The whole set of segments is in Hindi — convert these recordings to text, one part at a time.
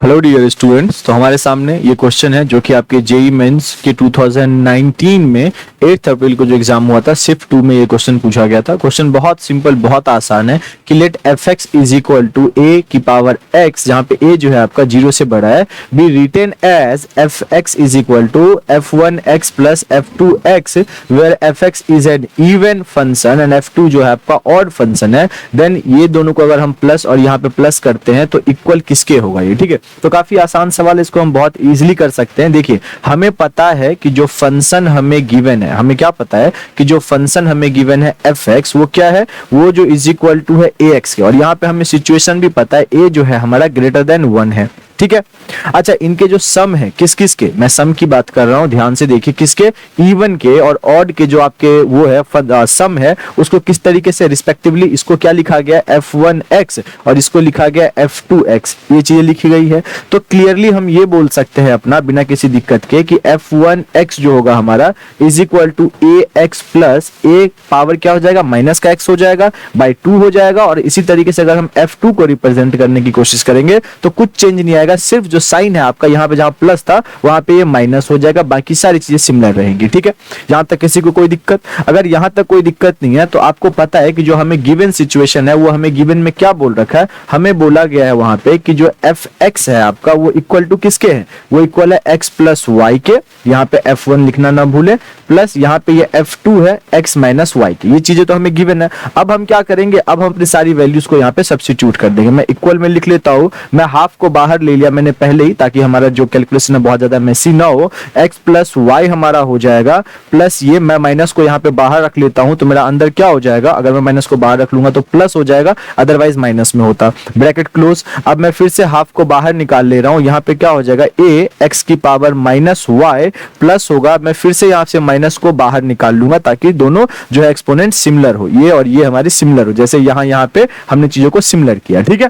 Hello dear students. तो हमारे सामने ये क्वेश्चन है जो कि आपके जेई मेंस के 2019 में 8 अप्रैल को जो एग्जाम हुआ था शिफ्ट 2 में ये क्वेश्चन पूछा गया था। क्वेश्चन बहुत सिंपल, बहुत आसान है कि let F x is equal to A की पावर एक्स, जहाँ पे ए जो है आपका 0 से बड़ा है, be written as f x is equal to f one x plus f two x, where f x is an even function and f two जो है आपका ऑड फंक्शन है। देन ये दोनों को अगर हम प्लस और यहाँ पे प्लस करते हैं तो इक्वल किसके होगा ये, ठीक है। तो काफी आसान सवाल है, इसको हम बहुत इजीली कर सकते हैं। देखिए, हमें पता है कि जो फंक्शन हमें गिवन है, हमें क्या पता है कि जो फंक्शन हमें गिवन है एफ एक्स, वो क्या है, वो जो इज इक्वल टू है ए एक्स के, और यहाँ पे हमें सिचुएशन भी पता है ए जो है हमारा ग्रेटर देन 1 है, ठीक है। अच्छा, इनके जो सम है किस किस के, मैं सम की बात कर रहा हूं, ध्यान से देखिए, किसके, इवन के और ऑड के जो आपके वो है सम है, उसको किस तरीके से रिस्पेक्टिवली इसको क्या लिखा गया f1x और इसको लिखा गया f2x, ये चीजें लिखी गई है। तो क्लियरली हम ये बोल सकते हैं अपना बिना किसी दिक्कत के कि f1x जो होगा हमारा is equal to a x plus a power क्या हो जाएगा, माइनस का x हो जाएगा, बाई 2 हो जाएगा। और इसी तरीके से अगर हम f2 को रिप्रेजेंट करने की कोशिश करेंगे तो कुछ चेंज नहीं आएगा, सिर्फ जो साइन है आपका यहाँ पे जहां प्लस था वहां पे ये माइनस हो जाएगा, बाकी सारी चीजें सिमिलर रहेंगी, ठीक है। यहां तक किसी को कोई दिक्कत? अगर यहां तक कोई दिक्कत नहीं है तो आपको पता है कि जो हमें गिवन सिचुएशन है वो हमें गिवन में क्या बोल रखा है, हमें बोला गया है वहां पे कि जो एफ एक्स है आपका वो इक्वल टू किसके है, वो इक्वल है एक्स प्लस वाई के, यहाँ पे f1 लिखना ना भूले, प्लस यहाँ पे ये f2 है x माइनस वाई की। ये चीजें तो हमें गिवन है। अब हम क्या करेंगे, अब हम अपनी सारी वैल्यूज को यहाँ पे सब्स्टिट्यूट कर देंगे। मैं इक्वल में लिख लेता हूँ, मैं हाफ को बाहर ले लिया मैंने पहले ही, ताकि हमारा जो कैलकुलेशन है बहुत ज्यादा मेसी ना हो। x प्लस वाई हमारा हो जाएगा, प्लस ये मैं माइनस को यहाँ पे बाहर रख लेता हूँ, तो मेरा अंदर क्या हो जाएगा, अगर मैं माइनस को बाहर रख लूंगा तो प्लस हो जाएगा, अदरवाइज माइनस में होता, ब्रैकेट क्लोज। अब मैं फिर से हाफ को बाहर निकाल ले रहा हूँ, यहाँ पे क्या हो जाएगा, a x की पावर माइनस वाई प्लस होगा, मैं फिर से यहाँ से माइनस को बाहर निकाल लूंगा ताकि दोनों जो है एक्सपोनेंट सिमिलर हो, ये और ये हमारे सिमिलर हो, जैसे यहाँ पे हमने चीजों को सिमिलर किया, ठीक है।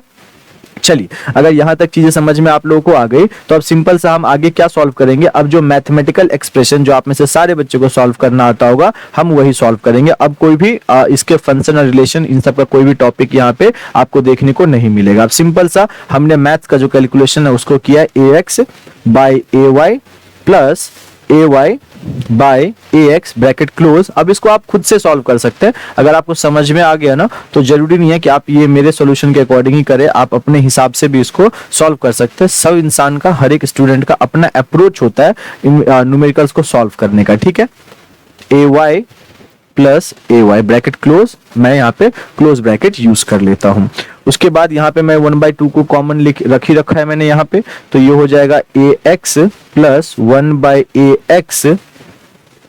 चलिए, अगर यहां तक चीजें समझ में आप लोगों को आ गई तो अब सिंपल सा हम आगे क्या सॉल्व करेंगे। अब जो मैथमेटिकल एक्सप्रेशन जो आप में से सारे बच्चों को सॉल्व करना आता होगा, हम वही सॉल्व करेंगे। अब कोई भी इसके फंक्शन और रिलेशन इन सब का कोई भी टॉपिक यहाँ पे आपको देखने को नहीं मिलेगा। अब सिंपल सा हमने मैथ्स का जो कैलकुलेशन है उसको किया A X by A Y plus A Y by A X, bracket close. अब इसको आप खुद से सॉल्व कर सकते हैं। अगर आपको समझ में आ गया ना तो जरूरी नहीं है कि आप ये मेरे सॉल्यूशन के अकॉर्डिंग ही करें, आप अपने हिसाब से भी इसको सॉल्व कर सकते हैं। सब इंसान का, हर एक स्टूडेंट का अपना अप्रोच होता है न्यूमेरिकल्स को सॉल्व करने का, ठीक है। ए Y plus A Y, bracket close, मैं यहाँ पे क्लोज ब्रैकेट यूज कर लेता हूँ। उसके बाद यहाँ पे मैं 1/2 को कॉमन रखी रखा है मैंने यहाँ पे, तो ये हो जाएगा ए एक्स प्लस 1/ax।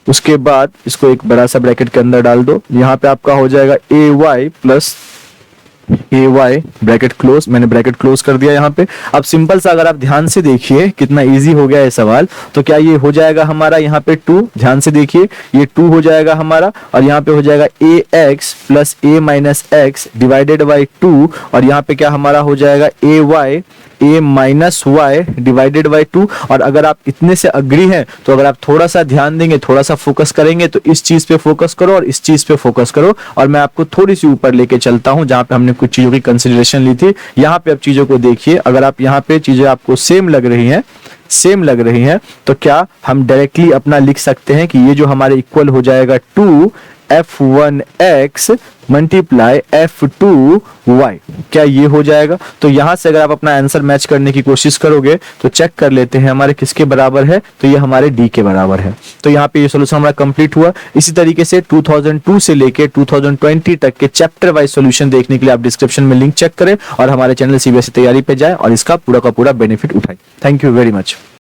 उसके बाद इसको एक बड़ा सा ब्रैकेट के अंदर डाल दो, यहाँ पे आपका हो जाएगा A Y plus A Y, bracket close, मैंने ब्रैकेट क्लोज कर दिया यहाँ पे। अब सिंपल सा अगर आप ध्यान से देखिए कितना इजी हो गया है सवाल, तो क्या ये हो जाएगा हमारा यहाँ पे 2, ध्यान से देखिए ये 2 हो जाएगा हमारा, और यहाँ पे हो जाएगा A x plus A minus X divided by 2, और यहाँ पे क्या हमारा हो जाएगा A Y A minus Y divided by 2। और अगर आप इतने से अग्री हैं तो अगर आप थोड़ा सा ध्यान देंगे, थोड़ा सा फोकस करेंगे, तो इस चीज पे फोकस करो और इस चीज पे फोकस करो, और मैं आपको थोड़ी सी ऊपर लेके चलता हूं जहां पे हमने कुछ चीजों की कंसिडरेशन ली थी। यहाँ पे अब चीजों को देखिए, अगर आप यहाँ पे चीजें आपको सेम लग रही हैं तो क्या हम डायरेक्टली अपना लिख सकते हैं कि ये जो हमारे इक्वल हो जाएगा 2f1x मल्टीप्लाई f2y, क्या ये हो जाएगा? तो यहां से अगर आप अपना आंसर मैच करने की कोशिश करोगे तो चेक कर लेते हैं हमारे किसके बराबर है, तो ये हमारे d के बराबर है। तो यहाँ पे ये सॉल्यूशन हमारा कंप्लीट हुआ। इसी तरीके से 2002 से लेके 2020 तक के चैप्टर वाइज सॉल्यूशन देखने के लिए आप डिस्क्रिप्शन में लिंक चेक करें और हमारे चैनल सीबीएसई तैयारी पे जाएं और इसका पूरा का पूरा बेनिफिट उठाएं। Thank you very much.